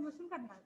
बसून करणार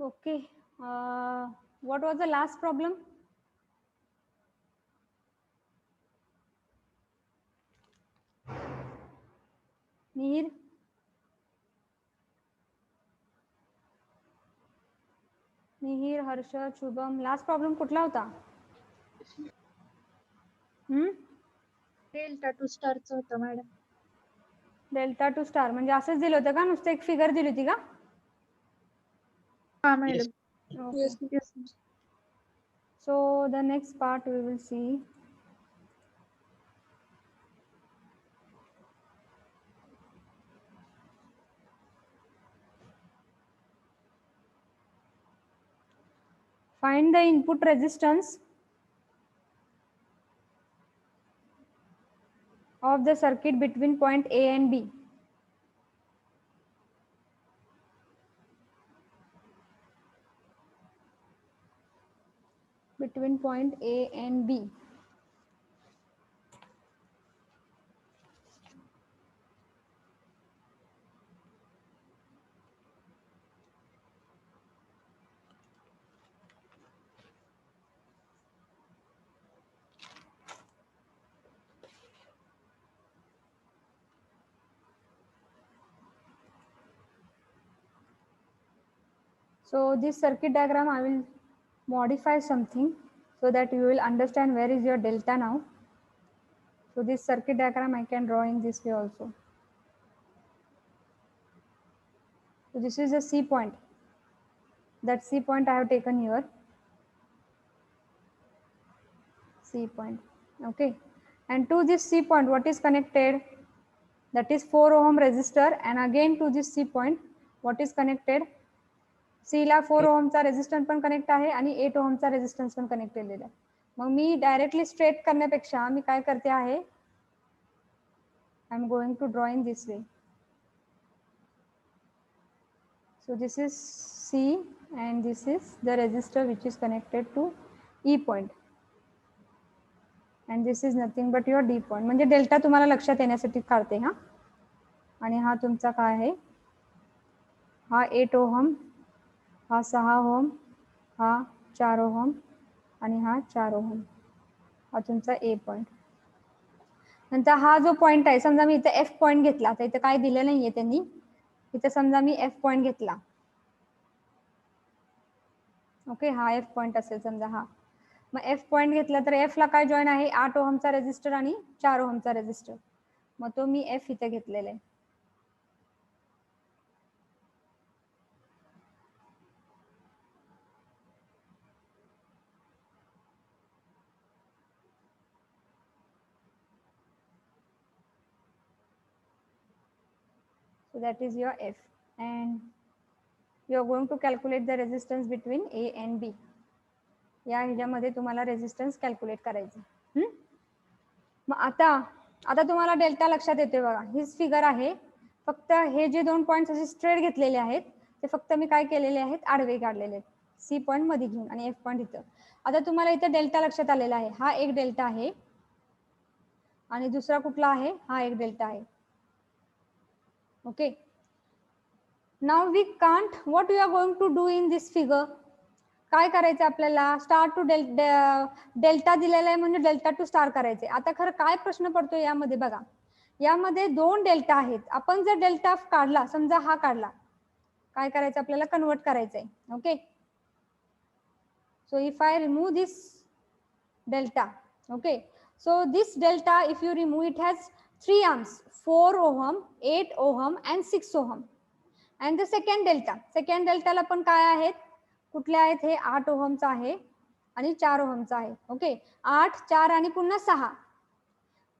Okay. What was the last problem? Mihir? Mihir, Harshad, Shubham, last problem कुठला होता? डेल्टा टू स्टारचा होता मॅडम. डेल्टा टू स्टार म्हणजे असंच दिलं होतं का, नुसतं एक फिगर दिली होती का? हा madam. Okay. So the next part we will see. Find the input resistance of the circuit between point A and B. Between point A and B. So this circuit diagram I will modify something so that you will understand where is your delta now. So this circuit diagram I can draw in this way also. So this is a C point. That C point I have taken here. C point. Okay. And to this C point, what is connected? That is 4 ohm resistor. And again to this C point, what is connected? C ला 4 ओहमचा resistance पण connect आहे आणि 8 ओहमचा resistance पण connect केलेला आहे. मग मी डायरेक्टली स्ट्रेट करण्यापेक्षा मी काय करते आहे, I am going to draw in this way. So this is C and this is the resistor which is connected to E point. And this is nothing but your D point. म्हणजे delta तुम्हाला लक्षात येण्यासाठी काढते हा. आणि हा तुमचा काय आहे, हा 8 ओहम, हा 6 ओहम, हा 4 ओहम आणि हा 4 ओहम. हा तुमचा ए पॉइंट. नंतर हा जो पॉइंट आहे, समजा मी इथे एफ पॉइंट घेतला, तर इथे काय दिलं नाहीये त्यांनी, इथे समजा मी एफ पॉइंट घेतला. ओके, हा एफ पॉइंट असेल समजा हा. मग एफ पॉइंट घेतला तर एफ ला काय जॉईन आहे, 8 ओहमचा रेजिस्टर आणि 4 ओहमचा रेजिस्टर. मग तो मी एफ इथे घेतलेला आहे. So that is your F, and you are going to calculate the resistance between A and B. या ह्याच्यामध्ये तुम्हाला रेजिस्टन्स कॅल्क्युलेट करायचं. मग आता तुम्हाला डेल्टा लक्षात येतोय बघा. हीच फिगर आहे, फक्त हे जे 2 पॉइंट्स असे स्ट्रेट घेतलेले आहेत ते फक्त मी काय केलेले आहेत, आडवे काढलेले आहेत. सी पॉइंट मध्ये घेऊन आणि एफ पॉइंट इथं. आता तुम्हाला इथे डेल्टा लक्षात आलेला आहे. हा एक डेल्टा आहे आणि दुसरा कुठला आहे, हा एक डेल्टा आहे. Okay, now we can't, what we are going to do in this figure. काय करायचं आपल्याला, स्टार टू डेल्टा दिलेला आहे म्हणजे डेल्टा टू स्टार करायचे. आता खरं काय प्रश्न पडतो यामध्ये बघा, यामध्ये 2 डेल्टा आहेत. आपण जर डेल्टा काढला, समजा हा काढला, काय करायचं आपल्याला, कन्वर्ट करायचंय. Okay, so if I remove this delta, okay, so this delta if you remove it has 3 arms, 4 ohm, 8 ohm and 6 ohm. And the second डेल्टाला पण काय आहेत, कुठले आहेत, हे 8 ओहमचा आहे आणि 4 ओहमचा आहे. ओके, 8, 4 आणि पुन्हा 6.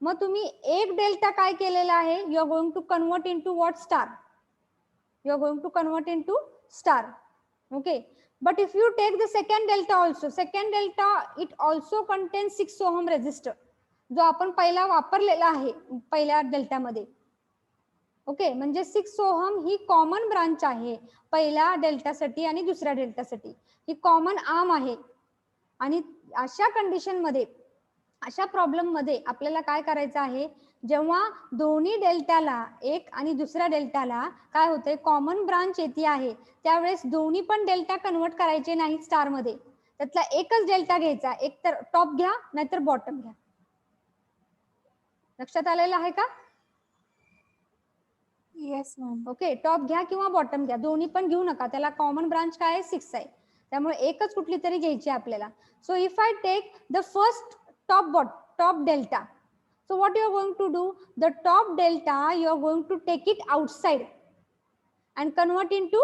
मग तुम्ही एक डेल्टा काय केलेला आहे, you are going to convert into what, star. You are going to convert into star. Okay, but if you take the second delta also, second delta it also contains 6 ohm resistor, जो आपण पहिला वापरलेला आहे पहिल्या delta मध्ये. Okay, म्हणजे 6 ohm ही common branch आहे पहिल्या डेल्टासाठी आणि दुसऱ्या डेल्टासाठी. ही कॉमन आर्म आहे. आणि अशा कंडिशन मध्ये, अशा प्रॉब्लेम मध्ये आपल्याला काय करायचं आहे, जेव्हा दोन्ही डेल्टाला एक आणि दुसऱ्या डेल्टाला काय होते कॉमन ब्रांच येते आहे त्यावेळेस दोन्ही पण डेल्टा कन्वर्ट करायचे नाही स्टार मध्ये, त्यातला एकच डेल्टा घ्यायचा, एक तर टॉप घ्या नाहीतर बॉटम घ्या. लक्षात आलेलं आहे का? Yes ma'am. ओके, टॉप घ्या किंवा बॉटम घ्या, दोन्ही पण घेऊ नका, त्याला कॉमन ब्रांच काय आहे 6 आहे, त्यामुळे एकच कुठली तरी घ्यायची आपल्याला. So if I take the first top delta, so what you are going to do, the top delta you are going to take it outside and convert into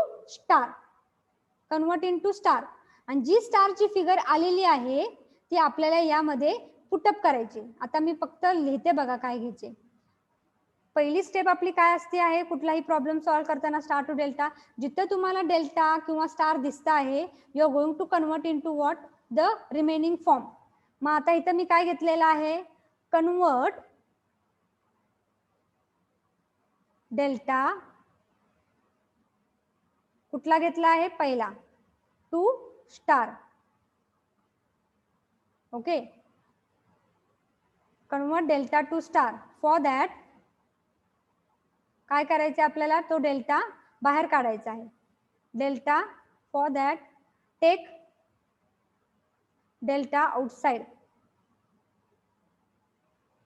star, आणि जी स्टारची फिगर आलेली आहे ती आपल्याला यामध्ये पुटअप करायची. आता मी फक्त लिहिते बघा काय घ्यायचे. पहिली स्टेप आपली काय असते आहे कुठलाही प्रॉब्लेम सॉल्व्ह करताना स्टार टू डेल्टा, जिथं तुम्हाला डेल्टा किंवा स्टार दिसत आहे you are going to convert into what the remaining form. मग आता इथं मी काय घेतलेलं आहे, कन्वर्ट डेल्टा कुठला घेतला आहे पहिला to star. Okay, convert delta to star. For that काय करायचं आपल्याला, तो डेल्टा बाहेर काढायचा आहे. Delta for that take delta outside,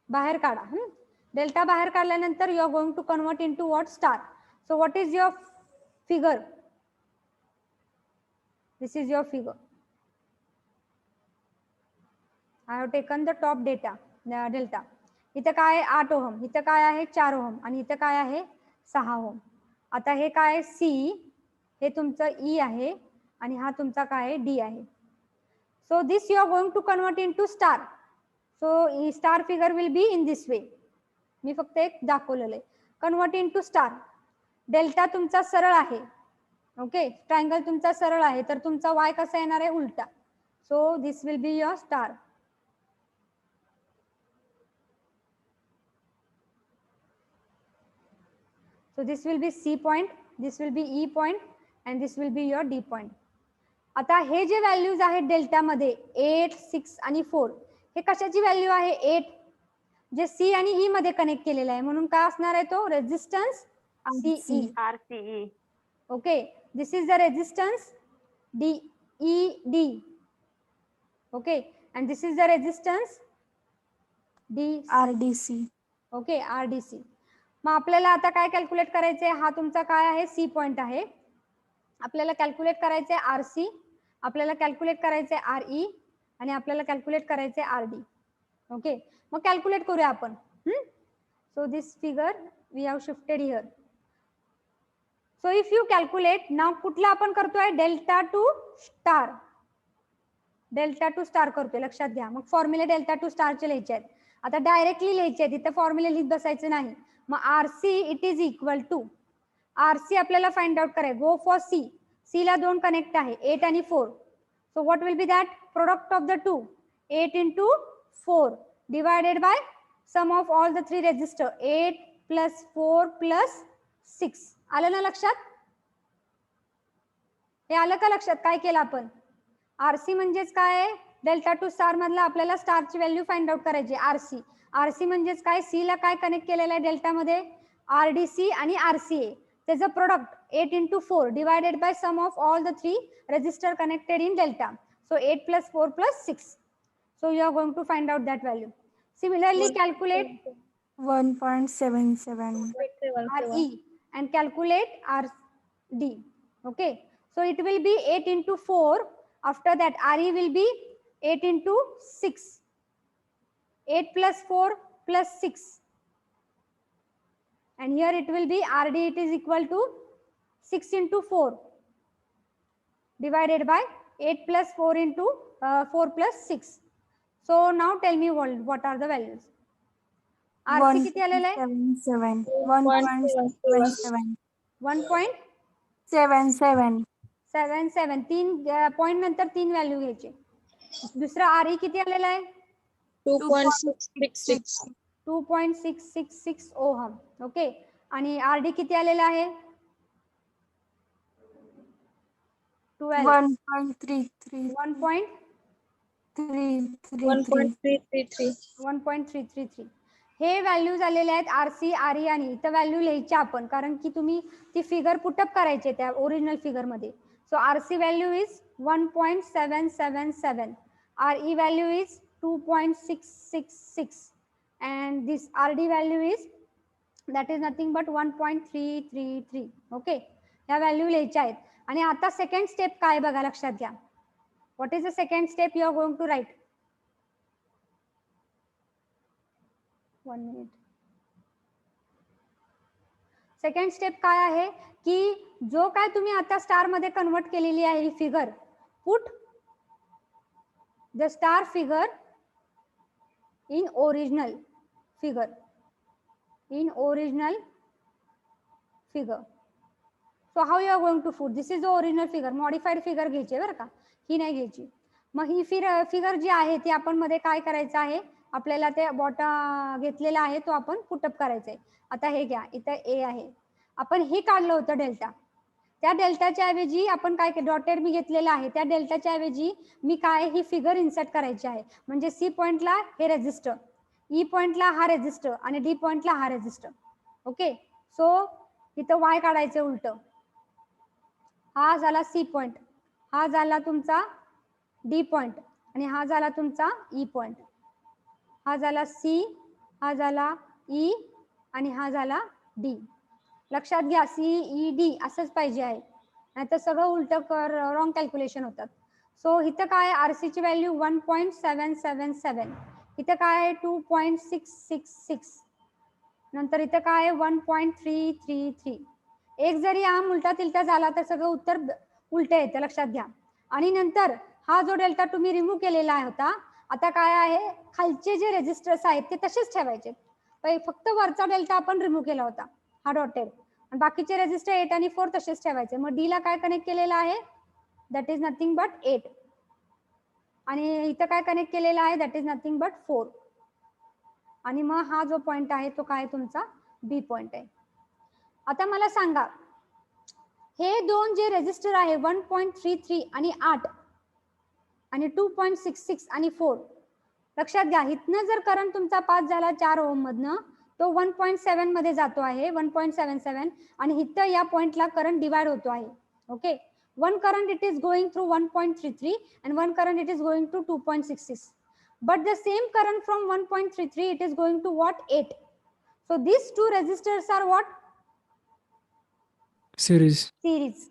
बाहेर काढा. डेल्टा बाहेर काढल्यानंतर you are going to convert into what star. So what is your figure, this is your figure. I have taken the top delta. इथं काय आहे 8 ओहम, इथं काय आहे 4 ओहम आणि इथं काय आहे 6 ओहम. आता हे काय सी, हे तुमचं ई आहे आणि हा तुमचा काय आहे डी आहे. So this you are going to convert into star. So star figure will be in this way. मी फक्त एक दाखवलेलं आहे. Convert into star. डेल्टा तुमचा सरळ आहे, ओके, ट्रायंगल तुमचा सरळ आहे, तर तुमचा वाय कसा येणार आहे उलटा. So this will be your star. So this will be C point, this will be E point and this will be your D point. आता हे जे व्हॅल्यूज आहेत डेल्टा मध्ये 8, 6 आणि 4, हे कशाची व्हॅल्यू आहे 8, जे सी आणि ई मध्ये कनेक्ट केलेला आहे, म्हणून काय असणार आहे तो resistance CE, RCE. Okay. This is the resistance DED, okay, and this is the resistance RDC. Okay, RDC. मग आपल्याला आता काय कॅल्क्युलेट करायचंय, हा तुमचा काय आहे सी पॉइंट आहे, आपल्याला कॅल्क्युलेट करायचंय RC, आपल्याला कॅल्क्युलेट करायचंय RE आणि आपल्याला कॅल्क्युलेट करायचंय RD. ओके, मग कॅल्क्युलेट करूया आपण. So this figure we have shifted here. So if you calculate now, कुठला आपण करतोय delta to star, delta to star करतोय, लक्षात घ्या. मग फॉर्म्युले डेल्टा टू स्टारचे लिहायचे आहेत. आता डायरेक्टली लिहायचे आहेत, इथे फॉर्म्युले लिहित बसायचे नाही. मग RC it is equal to, RC आपल्याला फाइंड आउट करायचं, गो फॉर C. C ला 2 कनेक्ट आहे 8 आणि 4. So what will be that, product of the 2, 8 into 4 divided by sum of all the 3 resistor, 8 + 4 + 6. आलं ना लक्षात, हे आलं का लक्षात काय केलं आपण. RC म्हणजेच काय आहे, डेल्टा टू स्टार मधला आपल्याला स्टारची व्हॅल्यू फाइंड आउट करायची RC. RC म्हणजेच काय, सी ला काय कनेक्ट केलेलं आहे डेल्टा मध्ये RDC आणि RCA, त्याचं product 8 into 4 divided by sum of all the 3 resistor connected in delta. So 8 + 4 + 6. So you are going to find out that value. Similarly calculate 1.77. RE and calculate RD. Okay, so it will be 8 into 4. After that RE will be 8 into 6. 8 + 4 + 6. And here it will be RD, it is equal to 6 into 4 divided by 8 + 4 into 4 + 6. So now tell me what are the values. RC किती आलेला आहे 1.77. 1.77. 3 point नंतर 3 value घ्यायचे. दुसरा RE किती आलेला आहे 2.666. 2.666 ohm. Okay, आणि RD किती आलेला आहे 1.33. 1.333. 1.333. 1.333. हे व्हॅल्यूज आलेले आहेत RC RE आणि इथं व्हॅल्यू लिहायच्या आपण, कारण की तुम्ही ती फिगर पुटअप करायचे त्या ओरिजिनल फिगर मध्ये. So RC value is 1.777, RE value is 2.666 and this RD value is that is nothing but 1.333. Okay, या व्हॅल्यू लिहायच्या आहेत. आणि आता सेकंड स्टेप काय बघा, लक्षात घ्या. What is the second step you are going to write? 1 minute. Second step काय आहे की जो काय तुम्ही आता स्टार मध्ये कन्वर्ट केलेली आहे ही figure, put the star figure in original figure, in original figure. So how you are going to put? This is the original figure. Modified figure घ्यायची बरं का, ही नाही घ्यायची. मग ही फिगर जी आहे ती आपण मध्ये काय करायचं आहे, आपल्याला ते बॉटा घेतलेला आहे तो आपण पुटअप करायचा आहे. आता हे घ्या, इथं ए आहे, आपण हे काढलं होतं डेल्टा, त्या डेल्टाच्या ऐवजी आपण काय डॉटेड मी घेतलेलं आहे, त्या डेल्टाच्या ऐवजी मी काय ही फिगर इन्सर्ट करायची आहे. म्हणजे सी पॉइंटला हे रेजिस्टर, ई पॉइंटला हा रेजिस्टर आणि डी पॉइंटला हा रेजिस्टर. ओके, सो इथं वाय काढायचं उलट. हा झाला सी पॉइंट, हा झाला तुमचा डी पॉइंट आणि हा झाला तुमचा ई पॉइंट. हा झाला सी, हा झाला ई आणि हा झाला डी. लक्षात घ्या, CED असंच पाहिजे आहे, नाहीतर सगळं उलट रॉंग कॅल्क्युलेशन होतात. सो इथं काय RC ची व्हॅल्यू 1.777, इथं काय आहे 2.666, नंतर इथं काय आहे 1.333. एक जरी आम उलटा तिलटा झाला तर सगळं उत्तर उलट येतं, लक्षात घ्या. आणि नंतर हा जो डेल्टा तुम्ही रिमूव्ह केलेला होता, आता काय आहे, खालचे जे रेजिस्टर्स आहेत ते तसेच ठेवायचे. फक्त वरचा डेल्टा आपण रिमूव्ह केला होता, हा डॉटेड, आणि बाकीचे रेजिस्टर 8 आणि 4 तसेच ठेवायचे. मग डी ला काय कनेक्ट केलेलं आहे, दॅट इज नथिंग बट 8, आणि इथं काय कनेक्ट केलेलं आहे, दॅट इज नथिंग बट 4. आणि मग हा जो पॉइंट आहे तो काय तुमचा बी पॉइंट आहे. आता मला सांगा, हे दोन जे रेजिस्टर आहे 1.33 आणि 8 आणि 2.66 आणि 4, लक्षात घ्या, इथनं जर करंट तुमचा पास झाला 4 ओम मधनं, तो 1.7 मध्ये जातो आहे, 1.77, आणि इथं या पॉइंटला करंट डिवाइड होतो आहे. Okay, one current it is going through 1.33 and one current it is going to 2.66, but the same current from 1.33 it is going to what, 8. So these two resistors are what, series.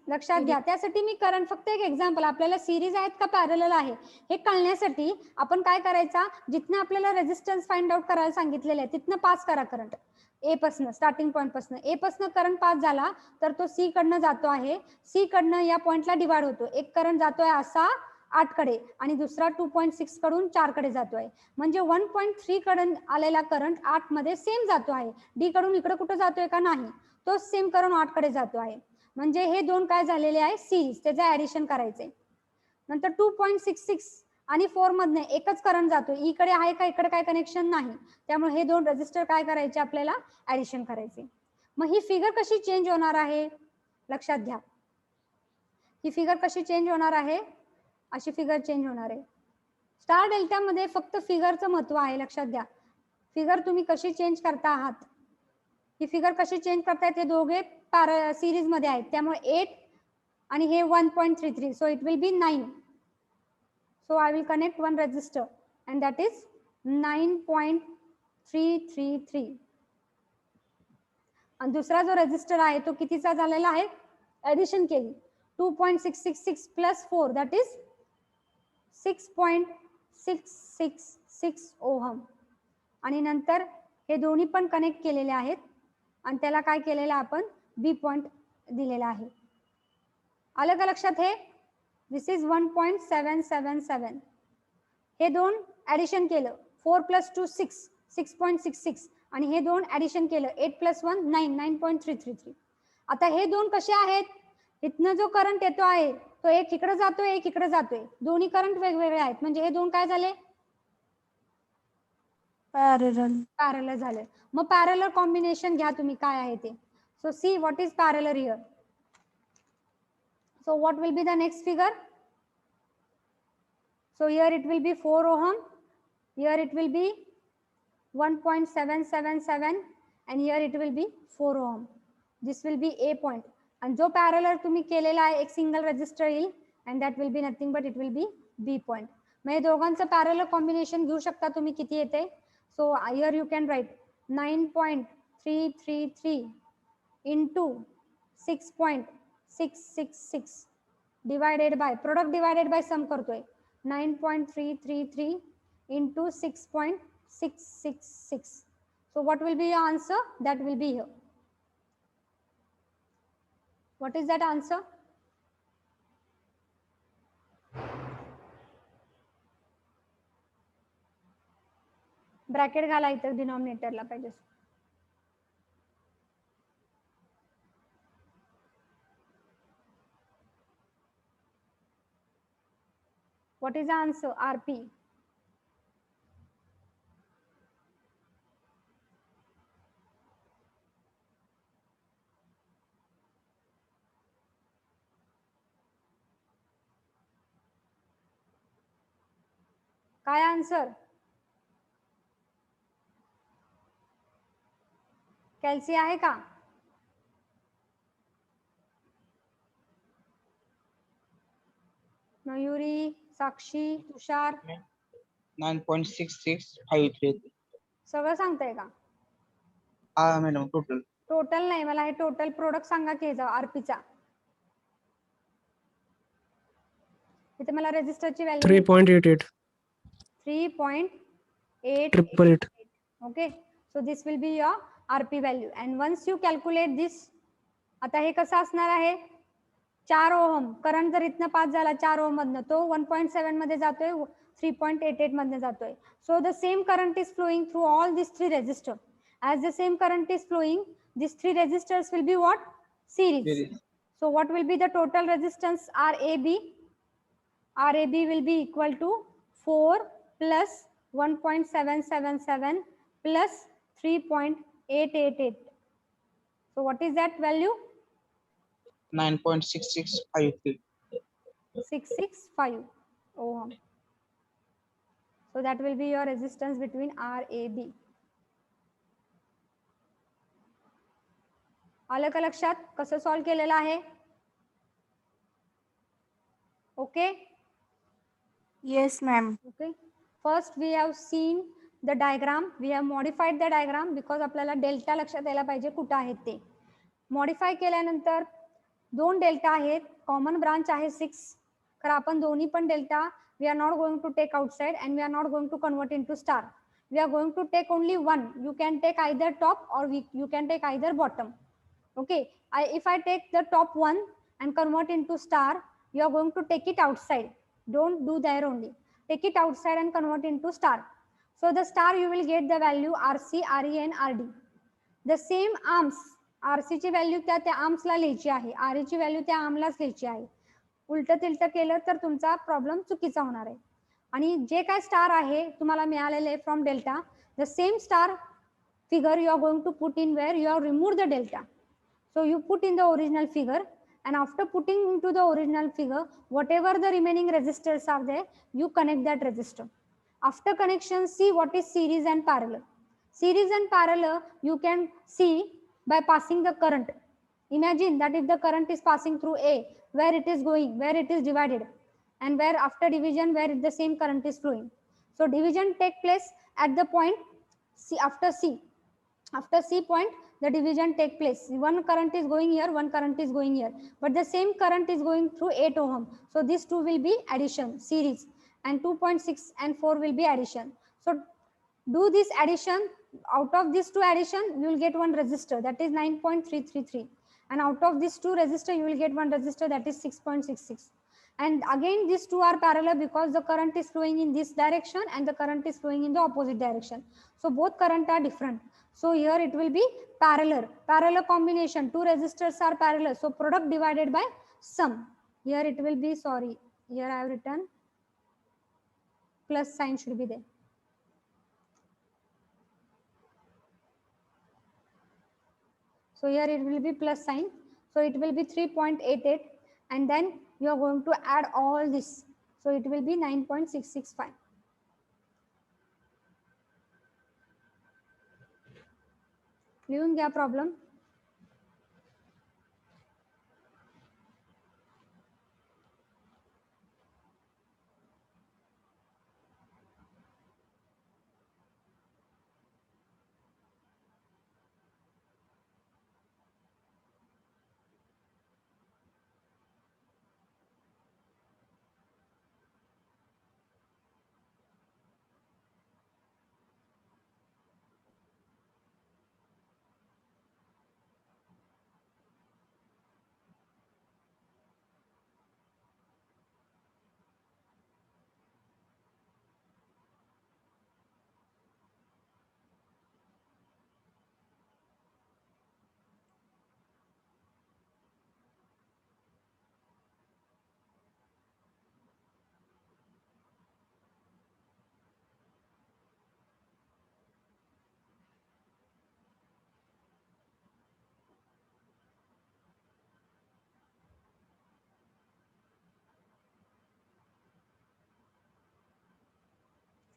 लक्षात घ्या. त्यासाठी मी current फक्त एक example, आपल्याला series आहेत का parallel आहे हे कळण्यासाठी आपण काय करायचा, जिथनं आपल्याला रेजिस्टन्स फाइंड आउट करायला सांगितलेलं आहे तिथनं पास करा करंट. ए पासन, स्टार्टिंग पॉईंट पासन, ए पासन करंट पास झाला तर तो सी कडनं जातो आहे, सी कडनं या पॉइंटला डिवाइड होतो. एक करंट जातोय असा 8 कडे आणि दुसरा 2.6 कडून 4 कडे जातोय. म्हणजे 1.3 कडून आलेला करंट 8 मध्ये सेम जातो आहे, डी कडून इकडे कुठे जातोय का नाही, तो सेम करून 8 कडे जातो आहे. म्हणजे हे दोन काय झालेले आहे, सिरीज, त्याचं ऍडिशन करायचंय. नंतर 2.66 आणि 4 मधने एकच करंट जातो, इकडे आहे का इकडे काय कनेक्शन नाही, त्यामुळे हे दोन रेजिस्टर काय करायचे, आपल्याला ऍडिशन करायचे. मग ही फिगर कशी चेंज होणार आहे, लक्षात घ्या, ही फिगर कशी चेंज होणार आहे, अशी फिगर चेंज होणार आहे. स्टार डेल्टा मध्ये फक्त फिगरचं महत्व आहे, लक्षात घ्या. फिगर तुम्ही कशी चेंज करता आहात, ही फिगर कशी चेंज करतायत, ते दोघे सिरीज मध्ये आहेत, त्यामुळे 8 आणि हे 1.33, so it will be 9. So I will connect one resistor and that is 9.333. आणि दुसरा जो रेजिस्टर आहे तो कितीचा झालेला आहे, ऍडिशन केली, 2.666 प्लस 4 दॅट इज 6.666 ओहम. आणि नंतर हे दोन्ही पण कनेक्ट केलेले आहेत आणि त्याला काय केलेलं आपण, बी पॉइंट दिलेला आहे. आलं का लक्षात? हे दिस इज 1.777. हे दोन ऍडिशन केलं, 4 + 2 6, 6.66, आणि हे दोन ऍडिशन केलं, 8 + 1 9, 9.333. आता हे दोन कसे आहेत, इथनं जो करंट येतो आहे तो एक इकडे जातोय, एक इकडे जातोय, दोन्ही करंट वेगवेगळे आहेत, म्हणजे हे दोन काय झाले, पॅरलल झाले. मग पॅरलल कॉम्बिनेशन घ्या तुम्ही काय आहे ते. So see what is parallel here. So what will be the next figure? So here it will be 4 ohm, here it will be 1.777 and here it will be 4 ohm. This will be A point. And जो parallel तुम्ही केलेला आहे एक single resistor येईल and that will be nothing but it will be B point. मग हे दोघांचं parallel combination घेऊ शकता तुम्ही किती येते. So here you can write 9.333 into 6.666 divided by product divided by sum करतोय 9.333 into 6.666. So what will be your answer? That will be here. What is that answer? Bracket घाला इथं डिनॉमिनेटरला पाहिजे. What is the answer? RP. काय answer? कॅल्सी आहे का? मयुरी, साक्षी, तुषार 9.6653 सगळं सांगताय का? मॅडम टोटल नाही, मला हे टोटल प्रोडक्ट सांगा की ह्याचा आरपीचा. इथे मला रेजिस्टरची value 3.88 3.888. Okay, so this will be your RP value and once you calculate this. आता हे कसं असणार आहे? 4 ओहम करंट जर इथनं पास झाला 4 ओहम मधनं तो 1.7 मध्ये जातोय 3.88 मध्ये जातोय. So the same current is flowing through all this 3 resistor. As the same current is flowing, these 3 resistors will be what? Series. So what will be the total resistance RAB? RAB will be equal to 4 plus 1.777 plus 3.888. So what is that value? 9.6653. 665 ohm. So that will be your resistance between RAB. आलं का लक्षात कसं solve केलेलं आहे? Okay. Yes, ma'am. Okay, first we have seen the diagram, we have modified the diagram because आपल्याला delta लक्षात यायला पाहिजे कुठं आहेत ते. मॉडिफाय केल्यानंतर 2 डेल्टा आहेत, कॉमन ब्रांच आहे 6. तर आपण दोन्ही पण delta we are not going to take outside and we are not going to convert into star. We are going to take only one. You can take either top or you can take either bottom. Okay, if I take the top one and convert into star, you are going to take it outside. Don't do there only. Take it outside and convert into star. So the star you will get the value RC, RE and RD. The same arms, RC ची value त्या आर्म्सला लिहायची आहे, RE ची value त्या आर्मलाच लिहायची आहे. उलट तिलट केलं तर तुमचा प्रॉब्लेम चुकीचा होणार आहे. आणि जे काय स्टार आहे तुम्हाला मिळालेले from delta, the same star figure you are going to put in where you have removed the delta. So you put in the original figure and after putting into the original figure, whatever the remaining resistors are there, you connect that resistor. After connection, see what is series and parallel. Series and parallel you can see by passing the current. Imagine that if the current is passing through A, where it is going, where it is divided, and where after division, where the same current is flowing. So division take place at the point C, after C. After C point, the division take place. One current is going here, one current is going here, but the same current is going through 8 ohm. So these two will be addition, series, and 2.6 and 4 will be addition. So do this addition. Out of these two addition, you will get one resistor, that is 9.333, and out of these two resistor, you will get one resistor, that is 6.66. And again these two are parallel because the current is flowing in this direction and the current is flowing in the opposite direction. So both current are different. So here it will be parallel combination. Two resistors are parallel. So product divided by sum. Here it will be, sorry, here I have written plus sign should be there. So here it will be plus sign. So it will be 3.88 and then you are going to add all this. So it will be 9.665. लिहून घ्या problem.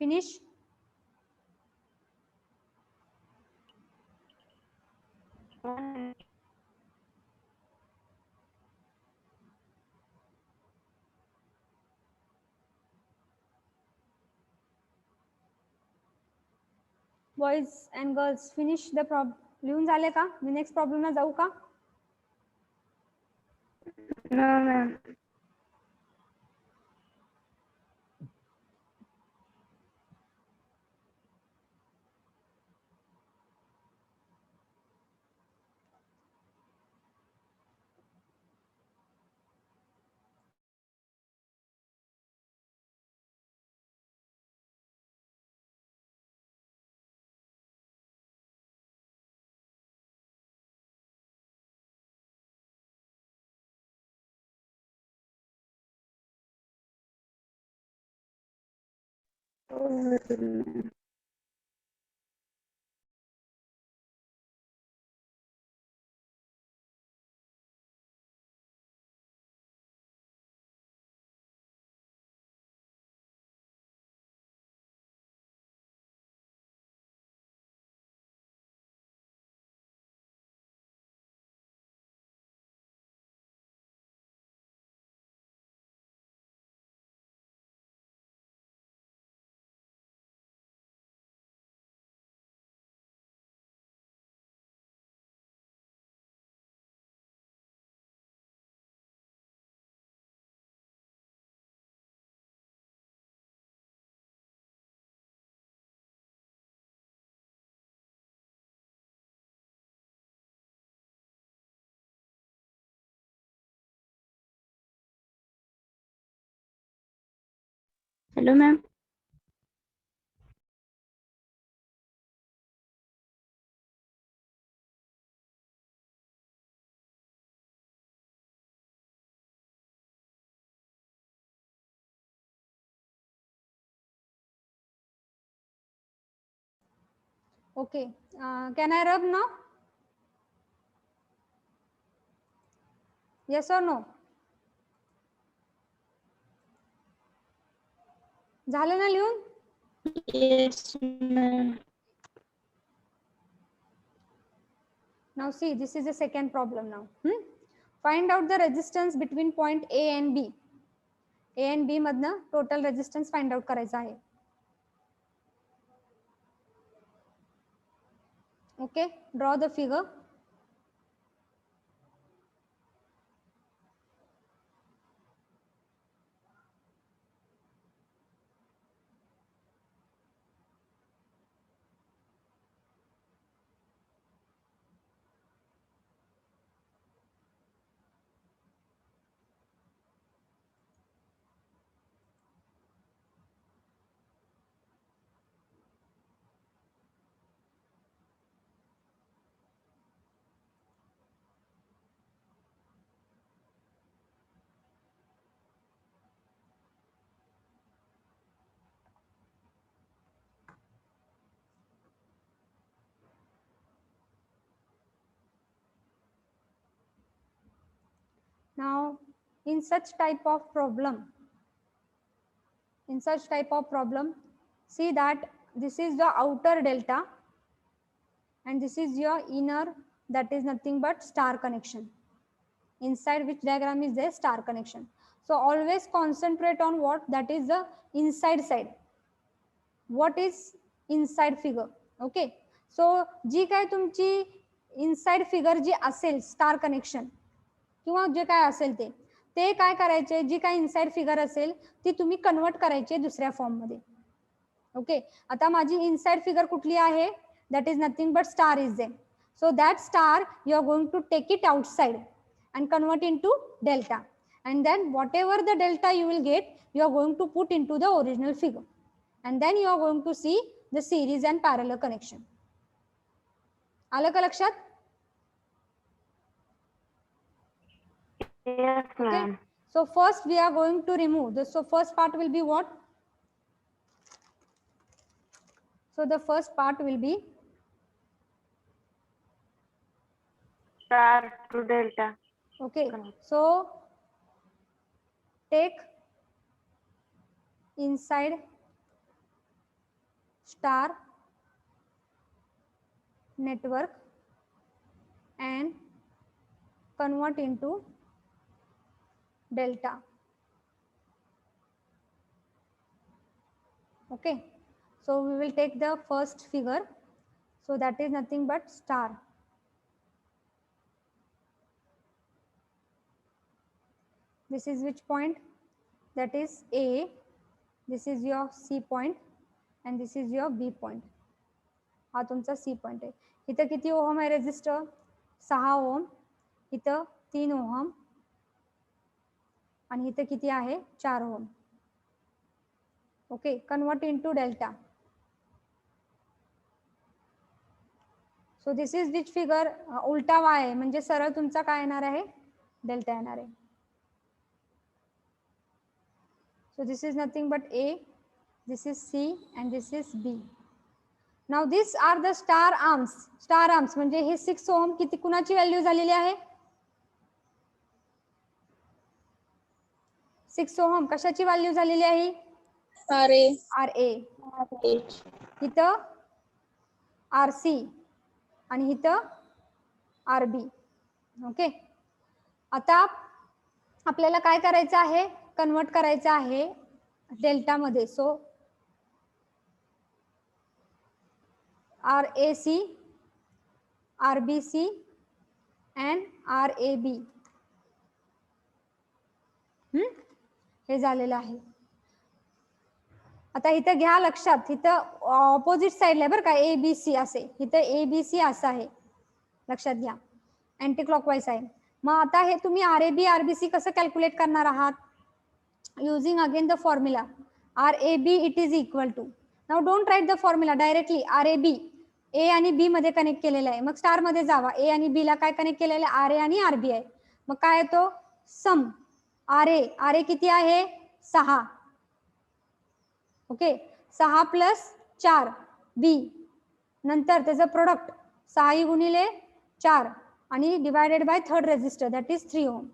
Finish. Boys and girls finish the लिहून झाले का? मी next प्रॉब्लेमला जाऊ का? No, ma'am. Hello, ma'am. Okay. Can I rub now? Yes or no? झालं ना लिहून? Yes, ma'am. Now see, this is the second problem now. Find out the resistance between point A and B. A and B मधनं total resistance find out करायचा आहे. Okay, draw the figure. Now, in such type of problem, see that this is the outer delta and this is your inner, that is nothing but star connection. Inside which diagram is there? Star connection. So always concentrate on what? That is the inside side. What is inside figure? Okay, so जी काय तुमची inside figure जी असेल star connection किंवा जे काय असेल ते काय करायचे, जी काय इनसाइड फिगर असेल ती तुम्ही कन्वर्ट करायची दुसऱ्या फॉर्म मध्ये. ओके, आता माझी इनसाइड फिगर कुठली आहे? That is nothing but star is there. So that star you are going to take it outside and convert into delta, and then whatever the delta you will get, you are going to put into the original figure, and then you are going to see the series and parallel connection. आलं का लक्षात? Yes, Okay, ma'am. so first we are going to remove this. So first part will be what? So the first part will be Star to delta. okay. Correct. So take inside star network and convert into delta. Okay, so we will take the first figure. So that is nothing but star. This is which point? That is A. This is your C point and this is your B point. हा तुमचा C point आहे. इथं किती ohm आहे resistor? 6 ohm. इथं 3 ohm आणि इथं किती आहे? 4 ohm. Okay, convert into delta. So this is which figure? उलटा वाय आहे म्हणजे सरळ तुमचा काय येणार आहे? डेल्टा येणार आहे. So this is nothing but A, this is C and this is B. Now these are the star arms. Star arms म्हणजे हे 6 ओहम किती कुणाची व्हॅल्यू झालेली आहे? 6 ओहम कशाची व्हॅल्यू झालेली आहे? RA. इथं RC आणि इथं RB. ओके, आता आपल्याला काय करायचं आहे? कन्वर्ट करायचं आहे डेल्टा मध्ये. So RAC, RBC and RAB हे झालेलं आहे. आता इथं घ्या लक्षात, इथं ऑपोजिट साइडला बरं का ABC असे, इथं ABC असं आहे, लक्षात घ्या, अँटी क्लॉकवाईज आहे. मग आता हे तुम्ही RAB RBC कसं कॅल्क्युलेट करणार आहात? using again the formula RAB it is equal to, now don't write the formula directly. RAB A आणि B मध्ये कनेक्ट केलेलं आहे. मग स्टार मध्ये जावा. A आणि B ला काय कनेक्ट केलेलं आहे? RA आणि RB आहे. मग काय येतो? सम RA किती आहे? 6. ओके, 6 प्लस 4 B, नंतर त्याचं प्रोडक्ट 6 गुणिले 4 आणि divided by third resistor that is 3 ohm.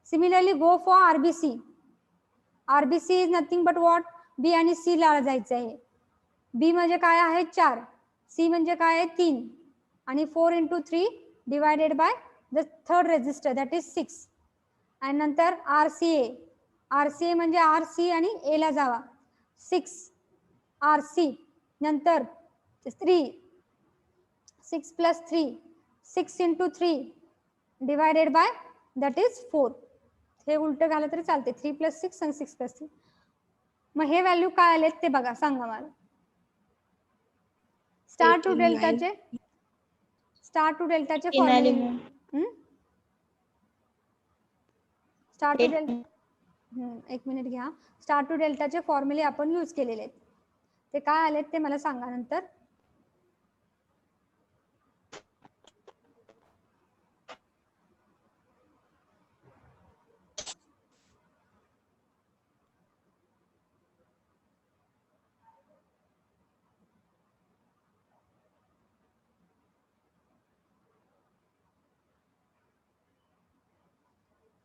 Similarly go for RBC. RBC is nothing but what? B आणि C ला जायचं आहे. B म्हणजे काय आहे? 4. C म्हणजे काय आहे? 3 आणि 4 into 3 divided by the third resistor that is 6. आणि नंतर RCA म्हणजे RC आणि A ला जावा. 6 RC नंतर 3, 6 plus 3, 6 into 3 divided bye that is 4. हे उलट घालं तरी चालते. 3 plus 6 आणि 6 plus 3. मग हे व्हॅल्यू काय आलेत ते बघा, सांगा मला. स्टार टू डेल्टाचे फॉर्म्युले. स्टार टू डेल्टा, एक मिनिट घ्या. स्टार टू डेल्टाचे फॉर्म्युले आपण यूज केलेले आहेत. ते काय आलेत ते मला सांगा नंतर.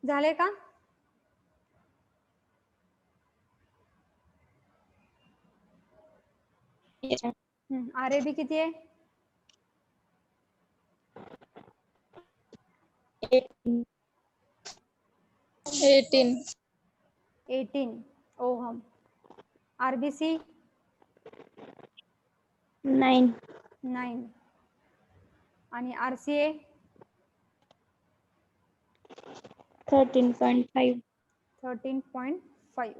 झाले का? RAB किती आहे? 18. 18 ohm. RBC 9. 9 आणि RCA 13.5. 13.5.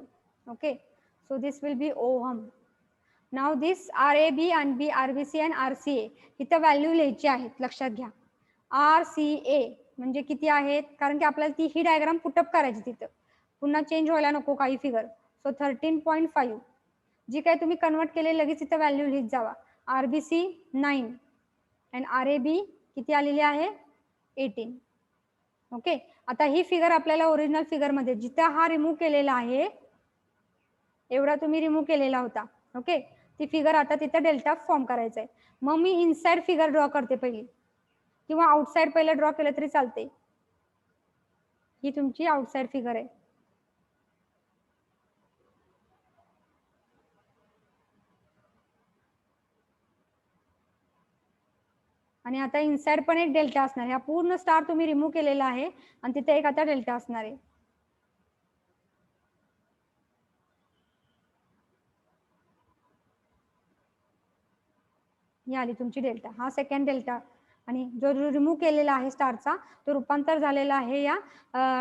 Okay, so this will be ohm. Now this RAB and B, RBC and RCA इथं व्हॅल्यू लिहायची आहेत, लक्षात घ्या. RCA म्हणजे किती आहेत, कारण की आपल्याला ती ही डायग्राम पुटअप करायची तिथं, पुन्हा चेंज व्हायला नको काही फिगर. सो 13.5 जी काय तुम्ही कन्वर्ट केले लगेच इथं व्हॅल्यू लिहित जावा. RBC 9 अँड RAB किती आलेली आहे 18. ओके, आता ही फिगर आपल्याला ओरिजिनल फिगर मध्ये जिथं हा रिमूव्ह केलेला आहे एवढा तुम्ही रिमूव्ह केलेला होता. ओके, ती फिगर आता तिथं डेल्टा फॉर्म करायचा आहे. मग मी इनसाइड फिगर ड्रॉ करते पहिली, किंवा आउटसाइड पहिलं ड्रॉ केलं तरी चालते. ही तुमची आउटसाइड फिगर आहे. आणि आता इनसाइड पण एक डेल्टा असणार आहे. हा पूर्ण स्टार तुम्ही रिमूव्ह केलेला आहे आणि तिथे एक आता डेल्टा असणार आहे. ही आली तुमची डेल्टा, हा सेकंड डेल्टा. आणि जो रिमूव्ह केलेला आहे स्टारचा तो रूपांतर झालेला आहे या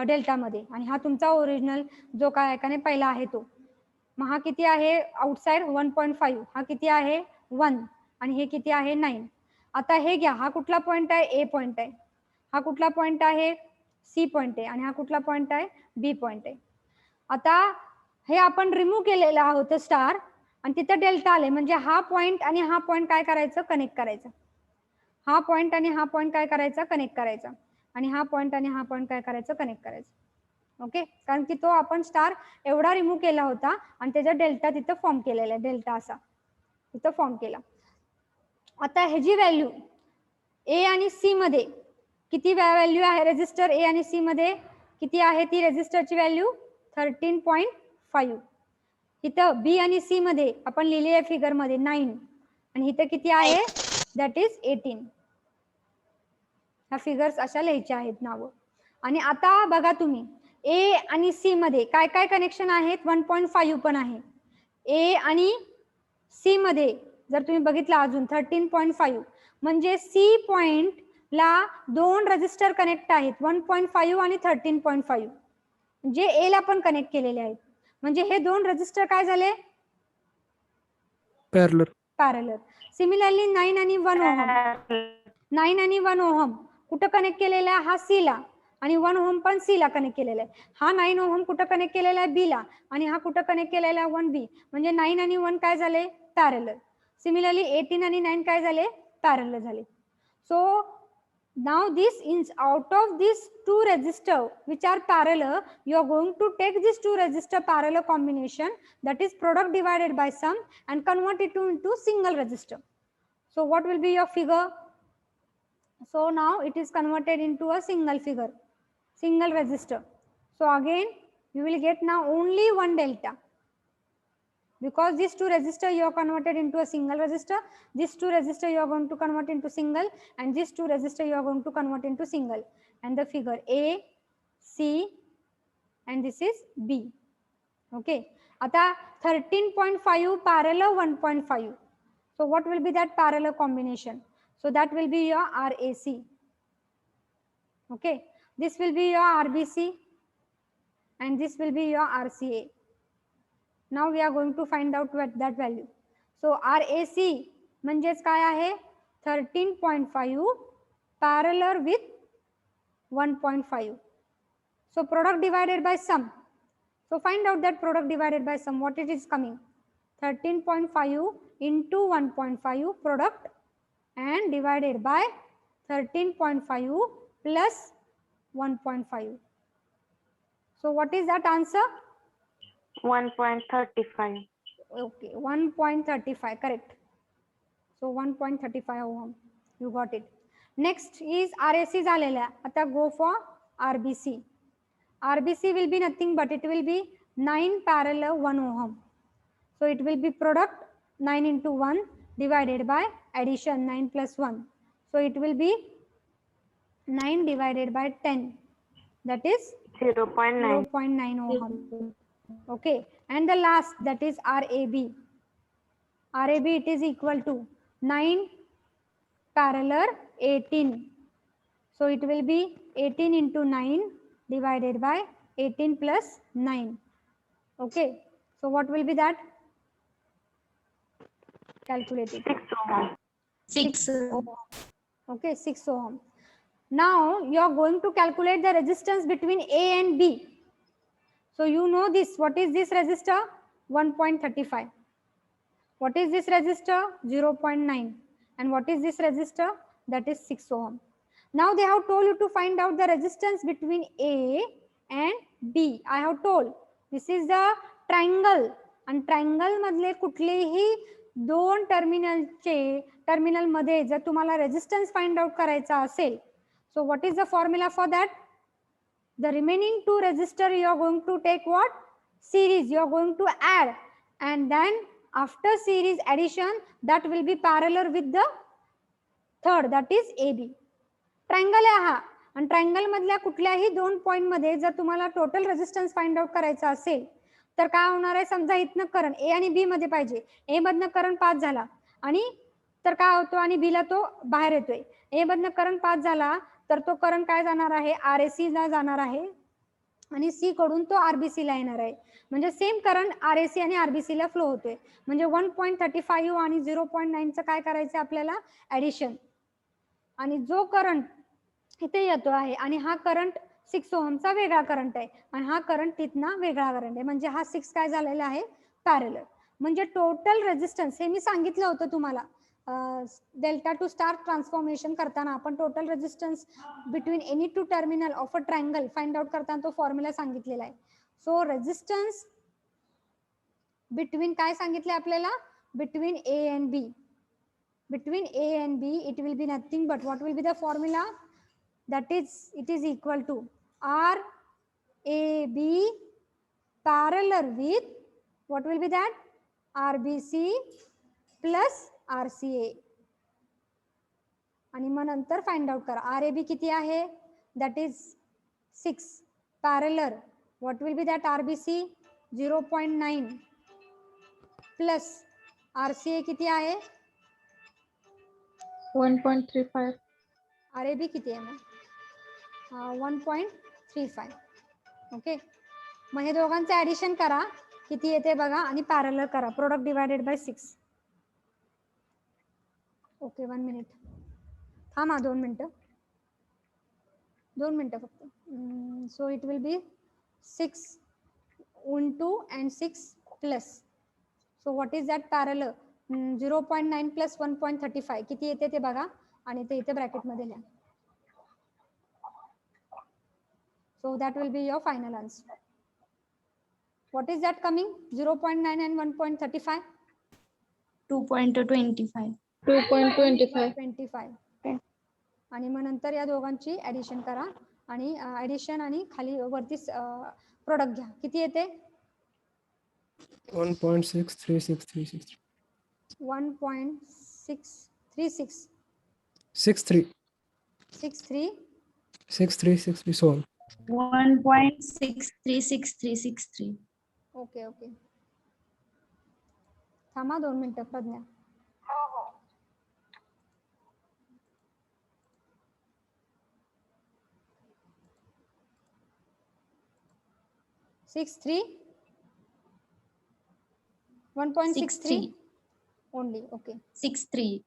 डेल्टामध्ये. आणि हा तुमचा ओरिजिनल जो काय का नाही पहिला आहे तो. मग हा किती आहे आउटसाइड 1.5, हा किती आहे 1 आणि हे किती आहे 9. आता हे घ्या, हा कुठला पॉइंट आहे ए पॉइंट आहे, हा कुठला पॉइंट आहे सी पॉइंट आहे आणि हा कुठला पॉइंट आहे बी पॉइंट आहे. आता हे आपण रिमूव्ह केलेलं आहोत स्टार आणि तिथं डेल्टा आले, म्हणजे हा पॉइंट आणि हा पॉइंट काय करायचं कनेक्ट करायचं. हा पॉइंट आणि हा पॉइंट काय करायचा कनेक्ट करायचा आणि हा पॉइंट आणि हा पॉइंट काय करायचं कनेक्ट करायचं. ओके, कारण की तो आपण स्टार एवढा रिमूव्ह केला होता आणि त्याचा डेल्टा तिथं फॉर्म केलेला आहे, डेल्टा असा तिथं फॉर्म केला. आता ह्याची व्हॅल्यू ए आणि सी मध्ये किती व्हॅल्यू आहे, रेजिस्टर ए आणि सी मध्ये किती आहे ती रेजिस्टरची व्हॅल्यू 13.5. इथं बी आणि सी मध्ये आपण लिहिले आहे फिगर मध्ये 9 आणि इथं किती आहे दॅट इज 18. ह्या फिगर्स अशा लिहायच्या आहेत नावं. आणि आता बघा तुम्ही ए आणि सी मध्ये काय काय कनेक्शन आहेत, 1.5 पण आहे. ए आणि सी मध्ये जर तुम्ही बघितलं अजून 13.5 म्हणजे सी पॉइंट ला दोन रजिस्टर कनेक्ट आहेत, 1.5 आणि 13.5, जे ए ला पण कनेक्ट केलेले आहेत. म्हणजे हे दोन रजिस्टर काय झाले पॅरलल. सिमिलरली 9 आणि 1 ओहम, 9 आणि 1 ओहम कुठं कनेक्ट केलेला आहे, हा सी ला, आणि 1 ओहम पण सी ला कनेक्ट केलेला आहे. हा 9 ओहम कुठं कनेक्ट केलेला आहे बी ला आणि हा कुठं कनेक्ट केलेला आहे 1 बी. म्हणजे 9 आणि 1 काय झाले पॅरलल. सिमिलरली 18 आणि 9 काय झाले पॅरलल झाले. So now this is out of these two resistor which are parallel, you are going to take this two resistor parallel combination, that is product divided by sum, and convert it into single resistor. So what will be your figure? So now it is converted into a single figure, single resistor. So again you will get now only one delta, because these two resistor you are converted into a single resistor, these two resistor you are going to convert into single, and these two resistor you are going to convert into single, and the figure A, C, and this is B. Okay, आता 13.5 parallel 1.5. So what will be that parallel combination? So that will be your RAC. Okay, this will be your RBC and this will be your RCA. Now we are going to find out that value. So RAC म्हणजेच काय आहे 13.5 parallel with 1.5. So product divided by sum. So find out that product divided by sum, what it is coming. 13.5 into 1.5 product and divided by 13.5 plus 1.5. So what is that answer? 1.35. Okay, 1.35, correct. So 1.35 ohm, you got it. Next is RAC झालेला. आता go for RBC. RBC will be nothing but it will be 9 parallel 1 ohm. So it will be product 9 into 1 divided by addition 9 plus 1. So it will be 9 divided by 10, that is 0.9. 0.9 ohm. Okay, and the last, that is RAB. RAB, it is equal to 9 parallel 18. So it will be 18 into 9 divided by 18 plus 9. Okay, so what will be that? Calculate it. 6 ohm. 6. Ohm. Okay, 6 ohm. Now you are going to calculate the resistance between A and B. So you know this. What is this resistor? 1.35. What is this resistor? 0.9. And what is this resistor? That is 6 ohm. Now they have told you to find out the resistance between A and B. I have told this is the triangle, and triangle मधले कुठलेही दोन terminal मध्ये जर तुम्हाला resistance find out करायचा असेल, so what is the formula for that? The remaining two resistor you are going to take what? Series. You are going to add, and then after series addition that will be parallel with the third, that is AB. Triangle आहे हा, आणि triangle मधल्या कुठल्याही दोन point मध्ये जर तुम्हाला total resistance find out करायचा असेल तर काय होणार आहे? समजा इथनं करंट ए आणि बी मध्ये पाहिजे, ए मधनं करंट पास झाला आणि तर काय होतो आणि बी ला तो बाहेर येतोय. ए मधनं करंट पास झाला तर तो करंट काय जाणार आहे? RAC ला जाणार आहे आणि सी कडून तो RBC ला येणार आहे. म्हणजे सेम करंट RAC आणि RBC ला फ्लो होतोय. म्हणजे 1.35 आणि 0.9 चं काय करायचं आपल्याला? ऍडिशन. आणि जो करंट इथे येतो आहे आणि हा करंट 6 ओहमचा वेगळा करंट आहे आणि हा करंट तिथना वेगळा करंट आहे, म्हणजे हा 6 काय झालेला आहे? पॅरलल. म्हणजे टोटल रेजिस्टन्स हे मी सांगितलं होतं तुम्हाला डेल्टा टू स्टार ट्रान्सफॉर्मेशन करताना आपण total resistance between any two terminal of a triangle find out करताना तो फॉर्म्युला सांगितलेला आहे. सो रेजिस्टन्स बिटवीन काय सांगितले आपल्याला? Between A and B. Between A and B, it will be nothing but what will be the formula? That is, it is equal to RAB parallel with what will be that? RBC plus RCA. आणि मग नंतर find out करा RAB किती आहे? That is 6 parallel. What will be that? RBC 0.9 plus RCA किती आहे? 1.35. RAB किती आहे मग? 1.35. ओके, मग हे दोघांचं ऍडिशन करा किती येते बघा आणि पॅरलल करा. Product divided bye 6. Okay, 1 minute थांबा, 2 मिनिटं फक्त. So it will be 6 into and 6 plus. So what is that parallel? 0.9 plus 1.35 किती येते ते बघा आणि ते इथे ब्रॅकेट मध्ये लिहा. So that will be your final answer. What is that coming? 0.9 and 1.35? 2.25. 25. आणि मग नंतर या दोघांची ऍडिशन करा आणि ऍडिशन आणि खाली वरती प्रोडक्ट घ्या. किती येते? 1.63636. 1.636 63. 63. 6363 so on. 1.636363. ओके ओके, थांबा 2 मिनिटं Pragya. 63 1.63 only. Okay. 63.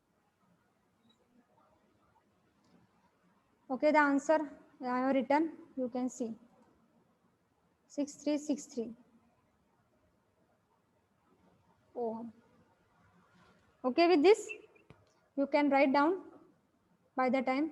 Okay, the answer I have written. You can see 6363 ohm. Okay, with this you can write down by the time.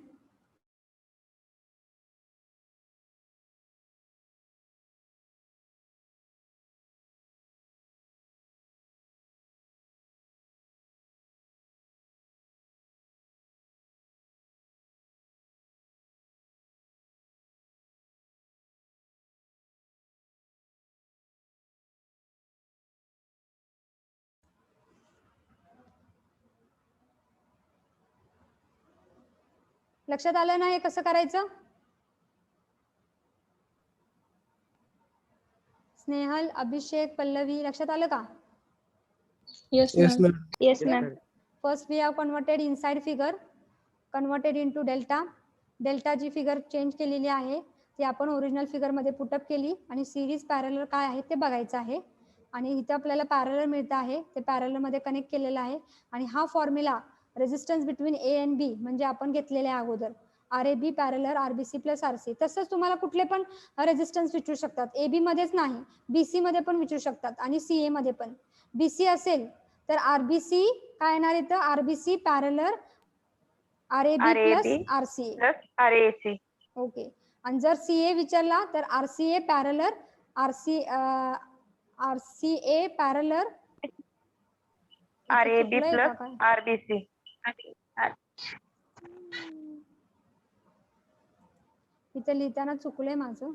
लक्षात आलं ना हे कसं करायचं? स्नेहल, अभिषेक, पल्लवी लक्षात आलं का? Yes, Yes, ma'am. ma'am. Yes, Okay. ma'am. First we have converted inside figure, converted into delta. Delta जी फिगर चेंज केलेली आहे ती आपण ओरिजिनल फिगर मध्ये पुटअप केली आणि सिरीज पॅरलर काय आहे ते बघायचं आहे. आणि इथे आपल्याला पॅरलर मिळतं आहे, ते पॅरलर मध्ये कनेक्ट केलेलं आहे. आणि हा formula resistance between A and B म्हणजे आपण घेतलेले अगोदर R A B parallel RBC plus RC. तसंच तुम्हाला कुठले पण रेजिस्टन्स विचारू शकतात. ए बी मध्येच नाही, बीसी मध्ये पण विचारू शकतात आणि सीए मध्ये पण. बीसी असेल तर आरबीसी काय येणार इथं? RBC parallel RAB plus RCA plus RAC. Okay. आणि जर सीए विचारला तर RCA parallel RCA parallel RAB plus RBC. इथं लिहिताना चुकलंय माझं,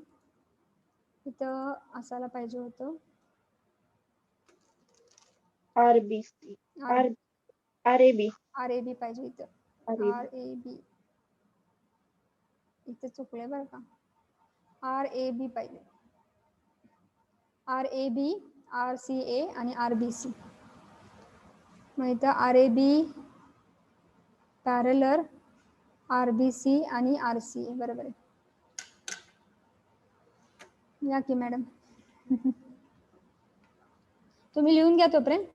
इथं असायला पाहिजे होतं RBC. RAB. आरएबी पाहिजे इथं, RAB. आरएबी इथं चुकलंय बरं का, आरएबी पाहिजे, आरएबी आरसीए आणि आरबीसी. मग इथं आरएबी पॅरलर आरबीसी आणि आरसीए बरोबर आहे. या की मॅडम तुम्ही लिहून घ्या तोपर्यंत.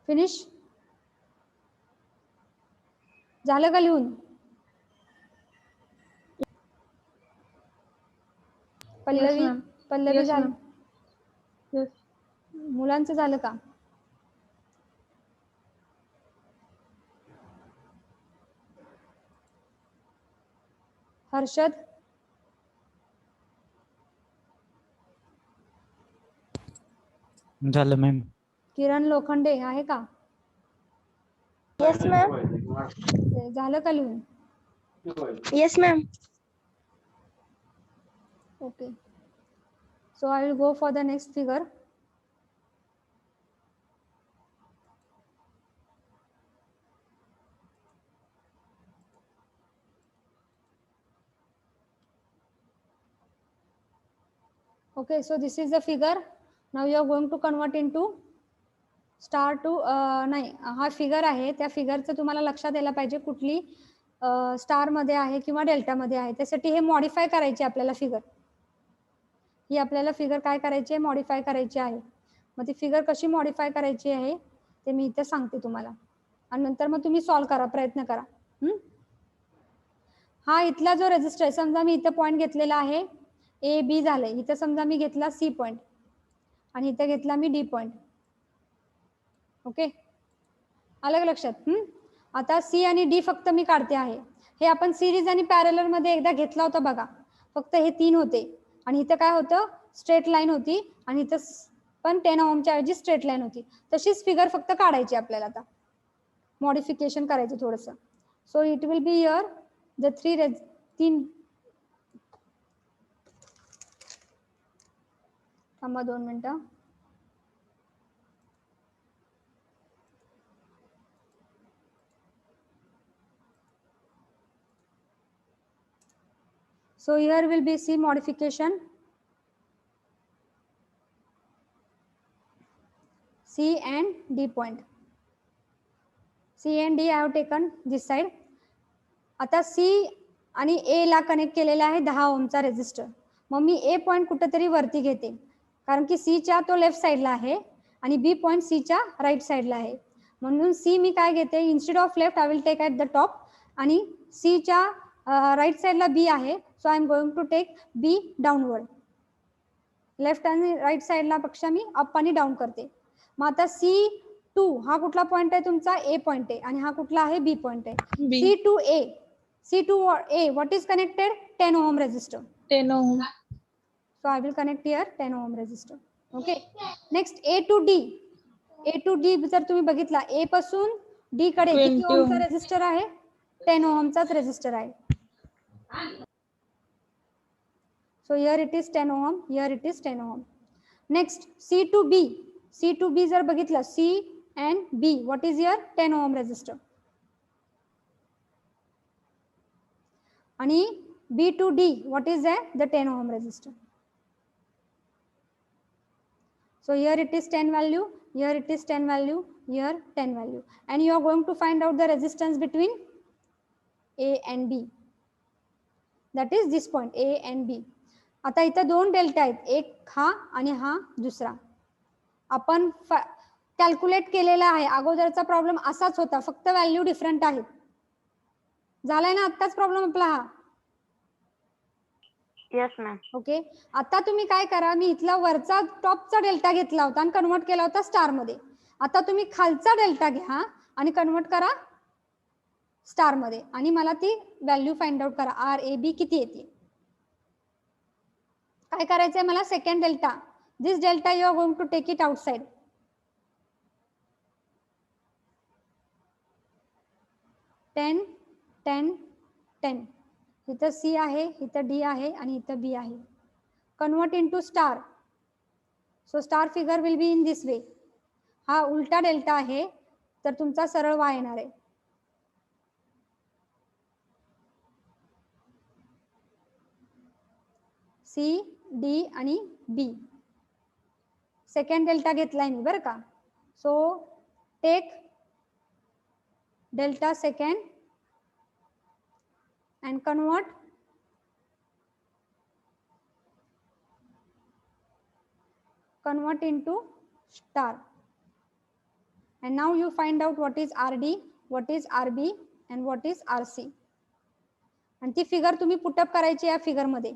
फिनिश झालं का लिहून? पल्लवी ma'am. पल्लवी Yes, झालं? ma'am. Yes. मुलांचं झालं का? हर्षद झालं मॅम. किरण लोखंडे आहे का? Yes, ma'am. झालं का लिहून? Yes, ma'am. Okay. So I will go for the next figure. Okay, so this is the figure. Now you are going to convert into star to नाही, हा फिगर आहे, त्या फिगरचं तुम्हाला लक्षात यायला पाहिजे कुठली स्टार मध्ये आहे किंवा डेल्टा मध्ये आहे. त्यासाठी हे मॉडिफाय करायचे आपल्याला फिगर. ही आपल्याला फिगर काय करायची आहे? मॉडिफाय करायची आहे. मग ती फिगर कशी मॉडिफाय करायची आहे ते मी इथे सांगते तुम्हाला आणि नंतर मग तुम्ही सॉल्व्ह करा, प्रयत्न करा. हा इथला जो रेजिस्टर आहे, समजा मी इथे पॉईंट घेतलेला आहे ए बी झालंय, इथे समजा मी घेतला सी पॉईंट आणि इथे घेतला मी डी पॉईंट. ओके, अलग लक्षात. आता सी आणि डी फक्त मी काढते आहे. हे आपण सिरीज आणि पॅरलर मध्ये एकदा घेतला होता बघा. फक्त हे 3 होते आणि इथं काय होतं, स्ट्रेट लाईन होती आणि इथं पण 10 ओहमच्या ऐवजी स्ट्रेट लाईन होती. तशीच फिगर फक्त काढायची आपल्याला. आता मॉडिफिकेशन करायचं थोडंसं. So it will be here the 3 थांबा 2 मिनिटं. So here will be C modification. C and D point. C and D I have taken this side. आता C आणि A ला कनेक्ट केलेला आहे 10 ओमचा रेझिस्टर. मग मी A पॉइंट कुठेतरी वरती घेते, कारण की C च्या तो लेफ्ट साईडला आहे आणि B पॉइंट C च्या राईट साईडला आहे. म्हणून C मी काय घेते, instead of left I will take at the top आणि C च्या राईट साईडला B आहे. So I am going to take B downward. Left आणि राईट साईडला पेक्षा मी अप आणि डाऊन करते. मग आता C2 हा कुठला पॉइंट आहे तुमचा, A पॉइंट आहे आणि हा कुठला आहे, B पॉइंट आहे. B. C2A what is connected, 10 ohm resistor. 10 ohm. So I will connect here 10 ohm resistor. Okay. Next A to D. A to D जर तुम्ही बघितला, A पासून D कडे किती 20 ओमचा ohm. रेझिस्टर आहे, 10 ओहमचाच रेझिस्टर आहे. So here it is 10 ohm, here it is 10 ohm. Next C to B. C to B जर बघितलं, C and B what is here, 10 ohm resistor. आणि B to D what is that, the 10 ohm resistor. So here it is 10 value, here it is 10 value, here 10 value, and you are going to find out the resistance between A and B. That is this point A and B. आता इथं 2 delta आहेत, एक हा आणि हा दुसरा. आपण calculate केलेला आहे. अगोदरचा प्रॉब्लेम असाच होता, फक्त व्हॅल्यू डिफरंट आहेत. झालाय ना आत्ताच प्रॉब्लेम आपला हा. Yes ma'am. ओके. आता तुम्ही काय करा, मी इथला वरचा टॉपचा डेल्टा घेतला होता आणि कन्वर्ट केला होता स्टार मध्ये. आता तुम्ही खालचा डेल्टा घ्या आणि कन्वर्ट करा स्टार मध्ये आणि मला ती व्हॅल्यू फाइंड आउट करा, RAB किती येते. काय करायचंय मला, second delta, this delta you are going to take it outside. Ten 10 इथं C आहे, इथं D आहे आणि इथं B आहे. Convert into star. So star figure will be in this वे. हा उलटा डेल्टा आहे तर तुमचा सरळ Y येणार आहे. C D आणि B. सेकंड डेल्टा घेतलाय मी बरं का. So take delta second and convert into star, and now you find out what is RD, what is RB and what is RC. आणि ती फिगर तुम्ही पुटअप करायची या फिगर मध्ये.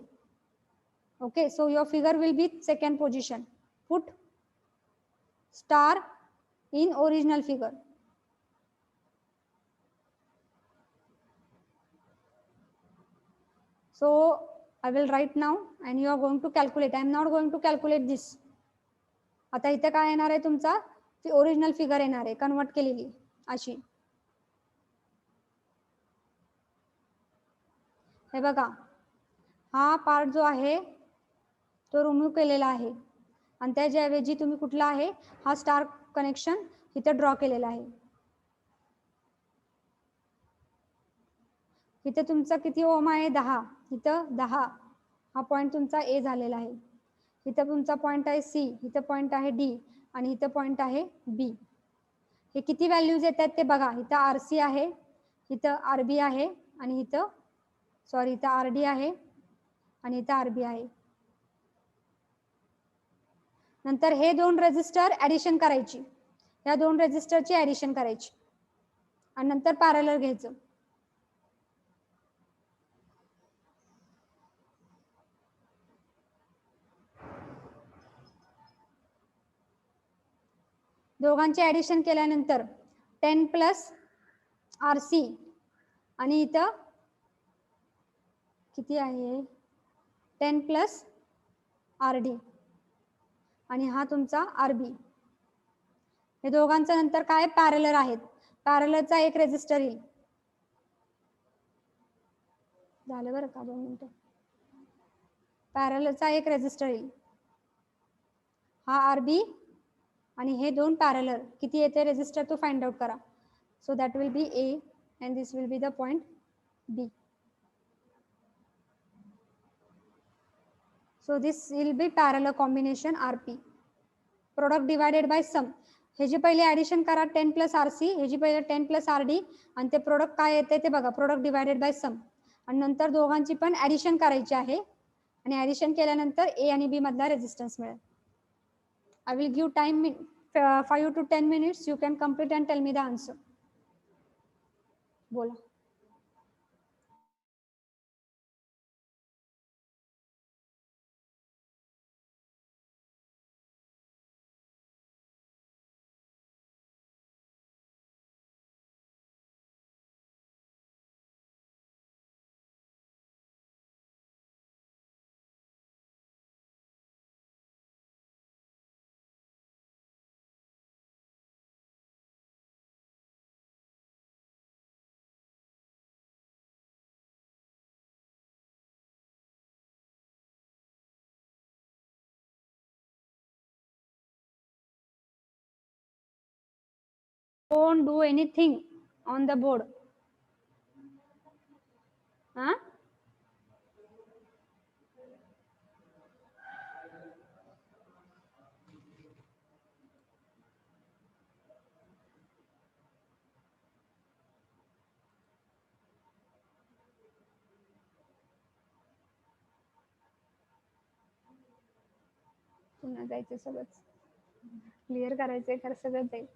Okay. So your figure will B second position. Put star in original figure. So I will write now and you are going to calculate. I am not going to calculate this. आता इथे काय येणार आहे तुमचा, original figure येणार आहे convert केलेली अशी. हे बघा, हा पार्ट जो आहे तो रिमूव्ह केलेला आहे आणि त्याच्याऐवजी तुम्ही कुठला आहे, हा स्टार कनेक्शन इथे ड्रॉ केलेला आहे. इथे तुमचा किती ओम आहे, 10. इथं 10 हा पॉइंट तुमचा A झालेला आहे. इथं तुमचा पॉइंट आहे C, इथं पॉइंट आहे D आणि इथं पॉइंट आहे B. हे किती व्हॅल्यूज येतात ते बघा. इथं RC आहे, इथं RB आहे आणि इथं इथं RD आहे आणि इथं RB आहे. नंतर हे 2 रेझिस्टर ऍडिशन करायची, या 2 रेझिस्टरची ऍडिशन करायची आणि नंतर पॅरलल घ्यायचं. दोघांचे ऍडिशन केल्यानंतर 10 + RC आणि इथं किती आहे 10 प्लस RD आणि हा तुमचा RB. हे दोघांचा नंतर काय पॅरलल आहेत. पॅरललचा एक रेजिस्टर येईल. झालं बरं का 2 मिनिटं. पॅरललचा एक रेजिस्टर येईल. हा RB आणि हे 2 पॅरलल किती येते रेजिस्टर तो फाइंड आउट करा. So that will be A and this will be the point B. So this will be parallel combination RP. Product divided by sum. हे जे पहिले ऍडिशन करा 10 प्लस RC, हे जे पहिले 10 प्लस RD आणि ते प्रोडक्ट काय येते ते बघा. प्रोडक्ट डिवायडेड बाय सम आणि नंतर दोघांची पण ऍडिशन करायची आहे आणि ऍडिशन केल्यानंतर A आणि B मधला रेजिस्टन्स मिळेल. I will give time 5 to 10 minutes. You can complete and tell me the answer. बोला. Don't do anything on the board. Huh? पुन्हा जायचं सगळंच क्लिअर करायचंय खरं सगळं जाईल.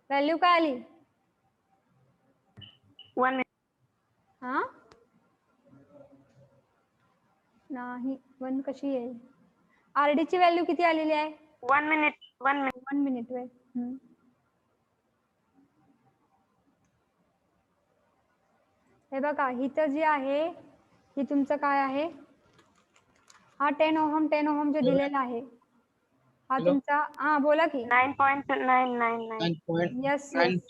व्हॅल्यू काय आली 1 minute. हा नाही 1 कशी येईल. RD ची व्हॅल्यू किती आलेली आहे 1 minute. 1 minute. 1 मिनिट वेळ. हे बघा हिथं जी आहे ही तुमचं काय आहे. हा 10 ओहम 10 ओहम जो दिलेला आहे हा Hello? तुमचा. हा बोला की 9.999. 9.9. यस यस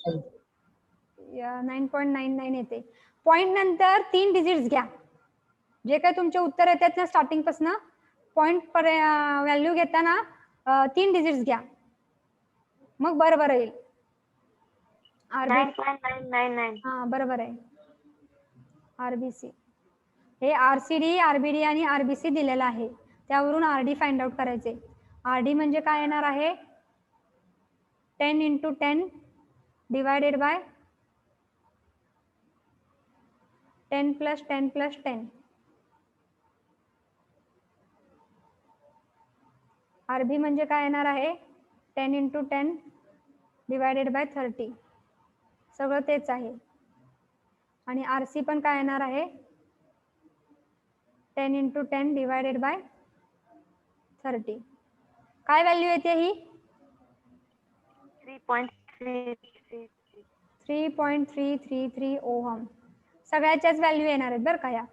9.99 येते. पॉइंट नंतर 3 डिजिट्स घ्या. जे काही तुमचे उत्तर येतात ना स्टार्टिंग पासून पॉइंट व्हॅल्यू घेताना 3 डिजिट्स घ्या मग बरोबर येईल. आरबी 9.999. हा बरोबर आहे. RBC हे RCD RBD आणि RBC दिलेलं आहे त्यावरून RD फाइंड आउट करायचे. RD म्हणजे काय येणार आहे 10 into 10 divided by 10 plus 10 plus 10. RB म्हणजे काय येणार आहे 10 into 10 डिवायडेड बाय 30. सगळं तेच आहे. आणि RC पण काय येणार आहे 10 into 10 डिवायडेड बाय 30. काय व्हॅल्यू येते ही? 3.333. 3.333 ओहम. सगळ्याच्याच व्हॅल्यू येणार आहेत बरं का या,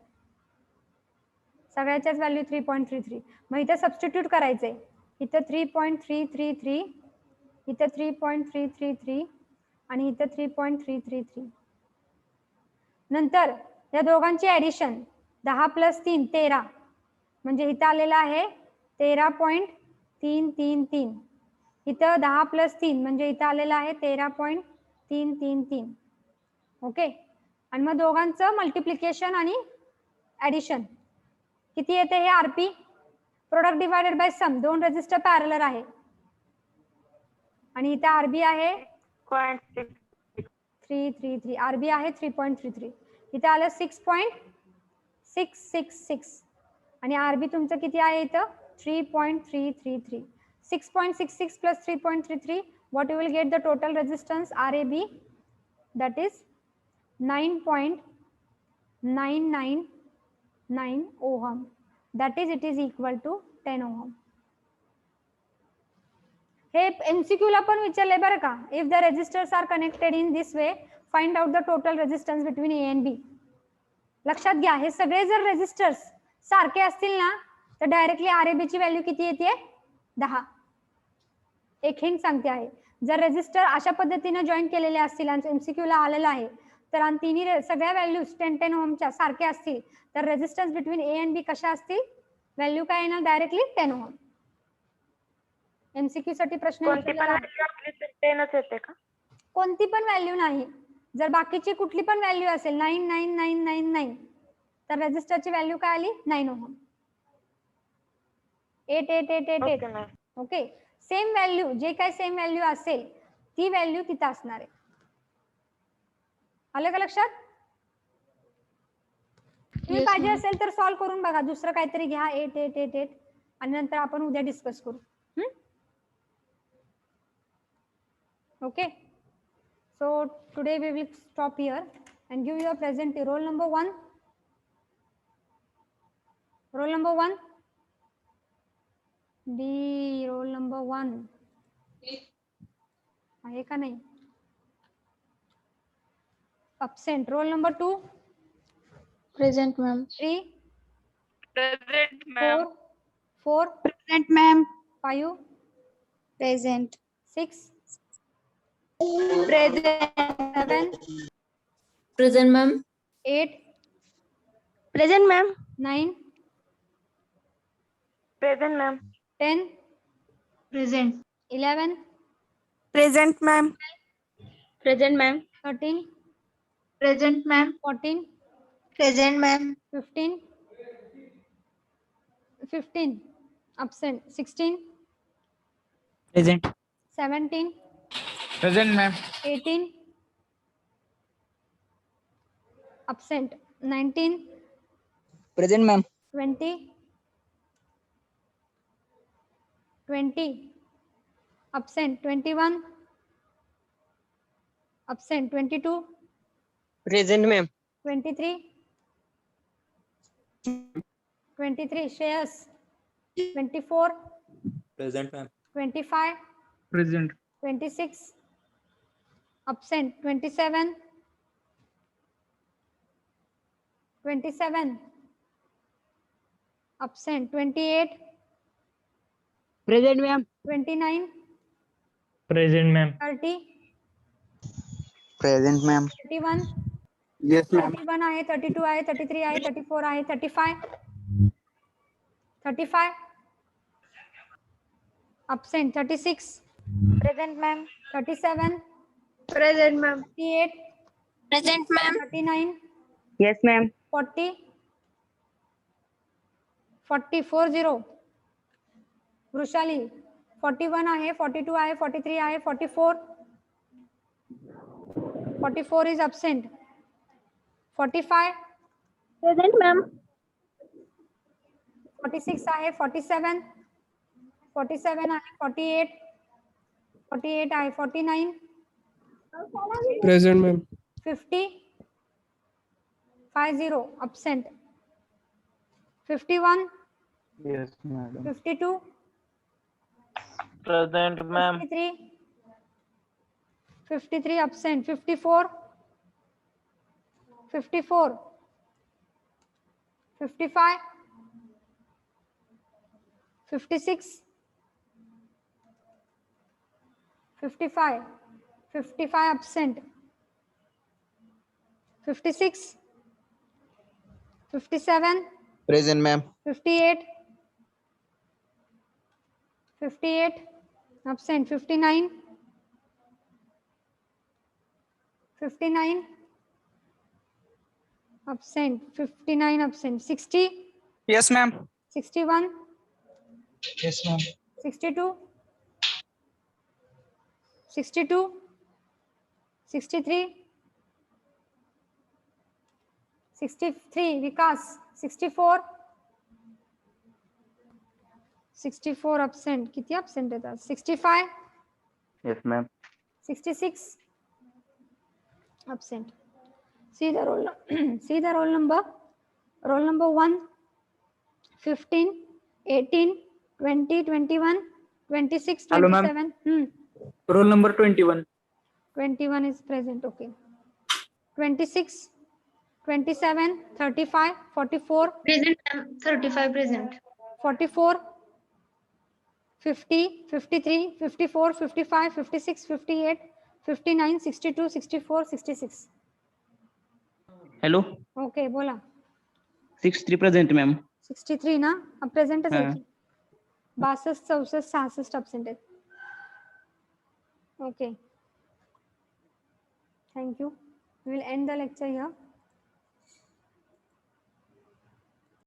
सगळ्याच्याच व्हॅल्यू 3.33. मग इथं सबस्टिट्यूट करायचंय. इथं 3.333, इथं 3.333 आणि इथं 3.333. नंतर या दोघांची ऍडिशन 10 + 3 13, म्हणजे इथं आलेलं आहे 13.333. इथं 10 + 3 म्हणजे इथं आलेलं आहे 13.333. ओके. आणि मग दोघांचं मल्टिप्लिकेशन आणि ऍडिशन किती येते हे RP? Product divided by sum. 2 resistor parallel आहे आणि इथं आरबी आहे 333. आरबी आहे 3.33. इथं आलं 6.666 आणि आरबी तुमचं किती आहे इथं? 3.333. 6.66 + 3.33, what you will get the total resistance RAB, that is 9.999 ohm, that is it is equal to 10 ohm. हे MCQ ला पण विचारले बरं का. If the resistors are connected in this way, find out the total resistance between A and B. लक्षात घ्या, हे सगळे जर रेजिस्टर्स सारखे असतील ना तर डायरेक्टली आरएबी ची व्हॅल्यू किती येते? 10. एक हिंट सांगते आहे, जर रेजिस्टर अशा पद्धतीने जॉईन केलेले असतील आणि MCQ ला आलेला आहे तर आणि तिन्ही सगळ्या व्हॅल्यूज 10-10 ओहमच्या सारख्या असतील तर रेजिस्टन्स बिटवीन ए अँड बी कशा असतील? व्हॅल्यू काय येणार? Directly 10 ohm. MCQ साठी प्रश्न कोणती पण विचारलेला आहे. value आपली तर 10च येते का? कोणती पण व्हॅल्यू नाही, जर बाकीची कुठली पण व्हॅल्यू असेल 99999 तर रेजिस्टरची व्हॅल्यू काय आली? 9 ohm. 8888. Okay ma'am. Okay. Same value, जे काय सेम व्हॅल्यू असेल ती व्हॅल्यू तिथं असणार आहे. आलं का लक्षात? तुम्ही Yes, पाहिजे ma'am. असेल तर सॉल्व्ह करून बघा, दुसरं काहीतरी घ्या 8888 आणि नंतर आपण उद्या डिस्कस करू. Okay. So today we will stop here and give you a present. Roll number 1. Roll number 1. D. Roll number 1. आहे का नाही? Absent. Roll number 2. Present, ma'am. 3. Present 4. 4. Present, ma'am. 5. Present. 6. Present. 7. Present, ma'am. 8. Present, ma'am. 9. Present ma'am. 10. Present. 11. Present, ma'am. Present, ma'am. 13. Present, ma'am. 14. Present, ma'am. 15. 15. Absent. 16. Present. 17. Present, ma'am. 18. Absent. 19. Present, ma'am. 20. 20. Absent. 21. Absent. 22. Present, ma'am. 23. 23. Shreyas. 24. Present, ma'am. 25. Present. 26. Absent. 27. 27. Absent. 28. Present, ma'am. 29. Present, ma'am. 30. Present, ma'am. 31. Yes, ma'am. 31 आहे, 32 आहे, 33 आहे, 34 आहे, 35. 35. Absent. 36. Present ma'am. 37. Present, ma'am. 38. Present, ma'am. 39. Yes, ma'am. 40. 40. 40. Vrushali. 41 आहे, 42 आहे, 43 आहे, 44. 44 is absent. 45. Present, ma'am. 46 आहे, 47. 47 आहे, 48. 48 आहे, 49. Present, ma'am. 50. 50. Absent. 51. Yes, madam. 52. Present, ma'am. 53 absent. 54 55 56 55 absent. 56 57 Present, ma'am. 58 absent. 59 absent. 59 absent. 60 Yes, ma'am. 61 Yes, ma'am. 62 63 63 Vikas. 64 absent. किती absent आहेत? 65 Yes, ma'am. 66 absent. See the roll see the roll number. Roll number 1 15 18 20 21 26 Hello, ma'am. 27. Roll number 21. 21 is present. Okay. 26 27 35 44 Present, ma'am. 35 present. 44 50 53 54 55 56 58 59 62 64 66. Hello. Okay, बोला. 63 present, ma'am. 63 ना. अब प्रेझेंटच आहे हा. की. 62 64 66 absent आहेत. Okay. Thank you. We will end the lecture here.